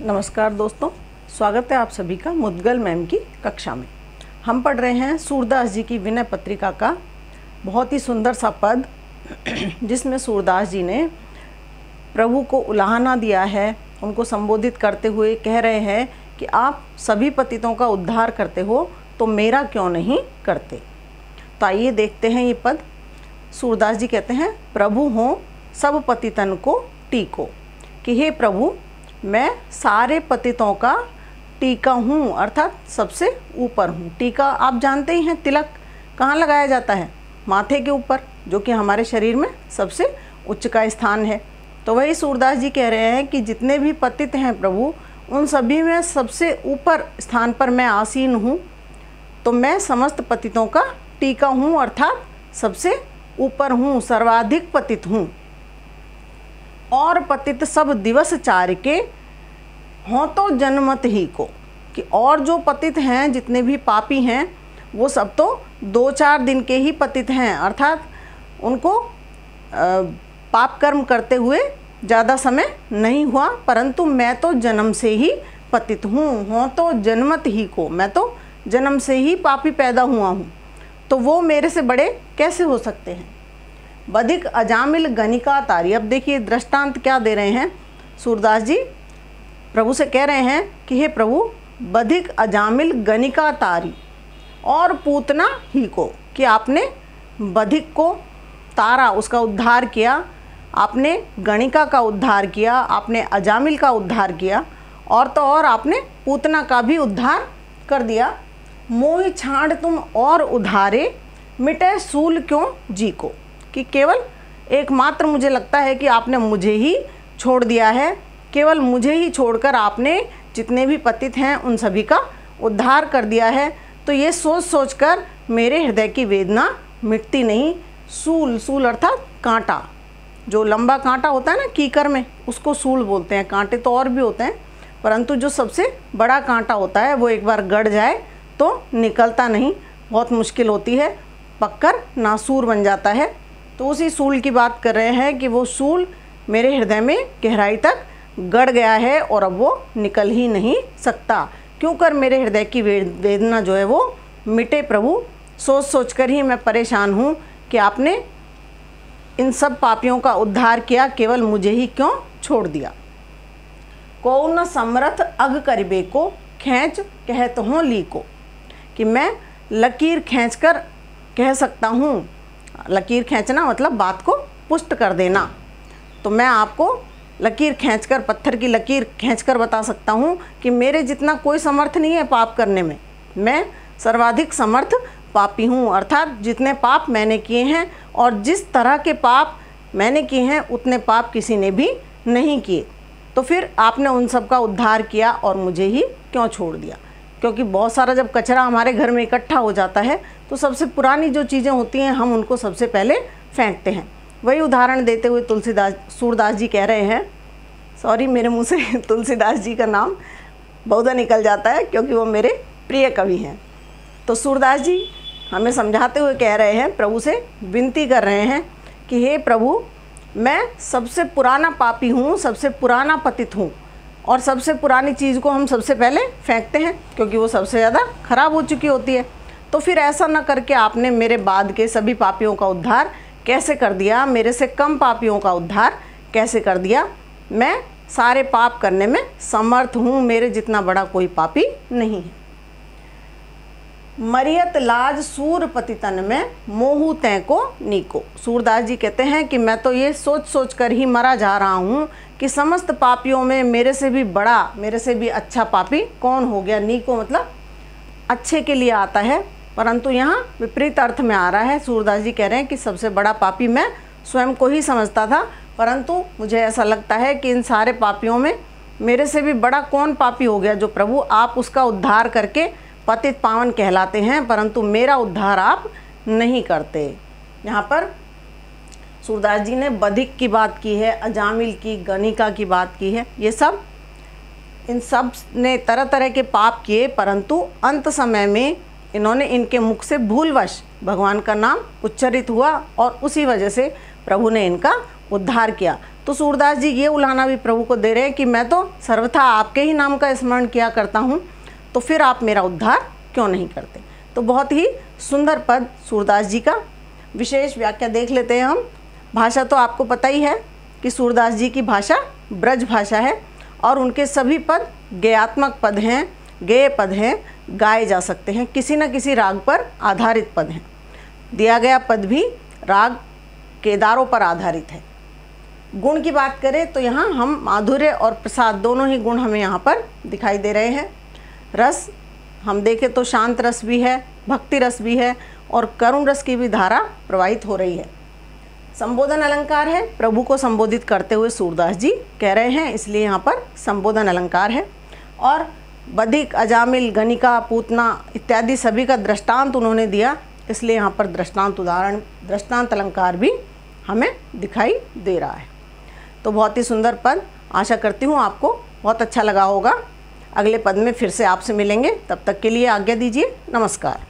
नमस्कार दोस्तों, स्वागत है आप सभी का मुद्गल मैम की कक्षा में। हम पढ़ रहे हैं सूरदास जी की विनय पत्रिका का बहुत ही सुंदर सा पद जिसमें सूरदास जी ने प्रभु को उलाहना दिया है। उनको संबोधित करते हुए कह रहे हैं कि आप सभी पतितों का उद्धार करते हो तो मेरा क्यों नहीं करते। तो आइए देखते हैं ये पद। सूरदास जी कहते हैं, प्रभु हो सब पतितन को टीको, कि हे प्रभु मैं सारे पतितों का टीका हूँ, अर्थात सबसे ऊपर हूँ। टीका आप जानते ही हैं, तिलक कहाँ लगाया जाता है? माथे के ऊपर, जो कि हमारे शरीर में सबसे उच्च का स्थान है। तो वही सूरदास जी कह रहे हैं कि जितने भी पतित हैं प्रभु, उन सभी में सबसे ऊपर स्थान पर मैं आसीन हूँ। तो मैं समस्त पतितों का टीका हूँ, अर्थात सबसे ऊपर हूँ, सर्वाधिक पतित हूँ। और पतित सब दिवस चार के हों तो जन्मत ही को, कि और जो पतित हैं, जितने भी पापी हैं, वो सब तो 2-4 दिन के ही पतित हैं, अर्थात उनको पाप कर्म करते हुए ज़्यादा समय नहीं हुआ। परंतु मैं तो जन्म से ही पतित हूँ। हों तो जन्मत ही को, मैं तो जन्म से ही पापी पैदा हुआ हूँ, तो वो मेरे से बड़े कैसे हो सकते हैं। बधिक अजामिल गणिका तारी। अब देखिए दृष्टांत क्या दे रहे हैं सूरदास जी। प्रभु से कह रहे हैं कि हे प्रभु, बधिक अजामिल गणिका तारी और पूतना ही को, कि आपने बधिक को तारा, उसका उद्धार किया, आपने गणिका का उद्धार किया, आपने अजामिल का उद्धार किया, और तो और आपने पूतना का भी उद्धार कर दिया। मोहि छाड़ तुम और उधारे, मिटे सूल क्यों जी को, कि केवल एकमात्र मुझे लगता है कि आपने मुझे ही छोड़ दिया है। केवल मुझे ही छोड़कर आपने जितने भी पतित हैं उन सभी का उद्धार कर दिया है। तो ये सोच सोचकर मेरे हृदय की वेदना मिटती नहीं। सूल, सूल अर्थात कांटा, जो लंबा कांटा होता है ना कीकर में, उसको सूल बोलते हैं। कांटे तो और भी होते हैं, परंतु जो सबसे बड़ा कांटा होता है वो एक बार गड़ जाए तो निकलता नहीं, बहुत मुश्किल होती है, पककर नासूर बन जाता है। तो उसी सूल की बात कर रहे हैं कि वो सूल मेरे हृदय में गहराई तक गड़ गया है और अब वो निकल ही नहीं सकता। क्यों कर मेरे हृदय की वेदना जो है वो मिटे प्रभु। सोच सोच कर ही मैं परेशान हूँ कि आपने इन सब पापियों का उद्धार किया, केवल मुझे ही क्यों छोड़ दिया। को न समर्थ अग करिबे को, खींच कहत हों ली को, कि मैं लकीर खींचकर कह सकता हूँ। लकीर खींचना मतलब बात को पुष्ट कर देना। तो मैं आपको लकीर खींचकर, पत्थर की लकीर खींचकर बता सकता हूँ कि मेरे जितना कोई समर्थ नहीं है पाप करने में। मैं सर्वाधिक समर्थ पापी हूँ, अर्थात जितने पाप मैंने किए हैं और जिस तरह के पाप मैंने किए हैं उतने पाप किसी ने भी नहीं किए। तो फिर आपने उन सब का उद्धार किया और मुझे ही क्यों छोड़ दिया। क्योंकि बहुत सारा जब कचरा हमारे घर में इकट्ठा हो जाता है तो सबसे पुरानी जो चीज़ें होती हैं हम उनको सबसे पहले फेंकते हैं। वही उदाहरण देते हुए सूरदास जी कह रहे हैं, सॉरी मेरे मुंह से तुलसीदास जी का नाम बहुधा निकल जाता है क्योंकि वो मेरे प्रिय कवि हैं। तो सूरदास जी हमें समझाते हुए कह रहे हैं, प्रभु से विनती कर रहे हैं कि हे प्रभु, मैं सबसे पुराना पापी हूँ, सबसे पुराना पतित हूँ, और सबसे पुरानी चीज़ को हम सबसे पहले फेंकते हैं क्योंकि वो सबसे ज़्यादा खराब हो चुकी होती है। तो फिर ऐसा न करके आपने मेरे बाद के सभी पापियों का उद्धार कैसे कर दिया, मेरे से कम पापियों का उद्धार कैसे कर दिया। मैं सारे पाप करने में समर्थ हूँ, मेरे जितना बड़ा कोई पापी नहीं है। मरियत लाज सूर पतितन में मोहू तय को नीको। सूरदास जी कहते हैं कि मैं तो ये सोच सोच कर ही मरा जा रहा हूँ कि समस्त पापियों में मेरे से भी बड़ा, मेरे से भी अच्छा पापी कौन हो गया। नीको मतलब अच्छे के लिए आता है, परंतु यहाँ विपरीत अर्थ में आ रहा है। सूरदास जी कह रहे हैं कि सबसे बड़ा पापी मैं स्वयं को ही समझता था, परंतु मुझे ऐसा लगता है कि इन सारे पापियों में मेरे से भी बड़ा कौन पापी हो गया जो प्रभु आप उसका उद्धार करके पतित पावन कहलाते हैं, परंतु मेरा उद्धार आप नहीं करते। यहाँ पर सूरदास जी ने बधिक की बात की है, अजामिल की, गणिका की बात की है। ये सब, इन सब ने तरह तरह के पाप किए, परंतु अंत समय में इन्होंने, इनके मुख से भूलवश भगवान का नाम उच्चारित हुआ और उसी वजह से प्रभु ने इनका उद्धार किया। तो तो सूरदास जी ये उलाहना भी प्रभु को दे रहे हैं कि मैं तो सर्वथा आपके ही नाम का स्मरण किया करता हूँ, तो फिर आप मेरा उद्धार क्यों नहीं करते। तो बहुत ही सुंदर पद सूरदास जी का। विशेष व्याख्या देख लेते हैं हम। भाषा तो आपको पता ही है कि सूरदास जी की भाषा ब्रज भाषा है और उनके सभी पद गेयात्मक पद हैं, गेय पद हैं, गाए जा सकते हैं, किसी न किसी राग पर आधारित पद हैं। दिया गया पद भी राग केदारों पर आधारित है। गुण की बात करें तो यहाँ हम माधुर्य और प्रसाद दोनों ही गुण हमें यहाँ पर दिखाई दे रहे हैं। रस हम देखें तो शांत रस भी है, भक्ति रस भी है और करुण रस की भी धारा प्रवाहित हो रही है। संबोधन अलंकार है, प्रभु को संबोधित करते हुए सूरदास जी कह रहे हैं, इसलिए यहाँ पर संबोधन अलंकार है। और बधिक, अजामिल, गणिका, पूतना इत्यादि सभी का दृष्टांत उन्होंने दिया, इसलिए यहाँ पर दृष्टांत उदाहरण, दृष्टांत अलंकार भी हमें दिखाई दे रहा है। तो बहुत ही सुंदर पद, आशा करती हूँ आपको बहुत अच्छा लगा होगा। अगले पद में फिर से आपसे मिलेंगे, तब तक के लिए आज्ञा दीजिए। नमस्कार।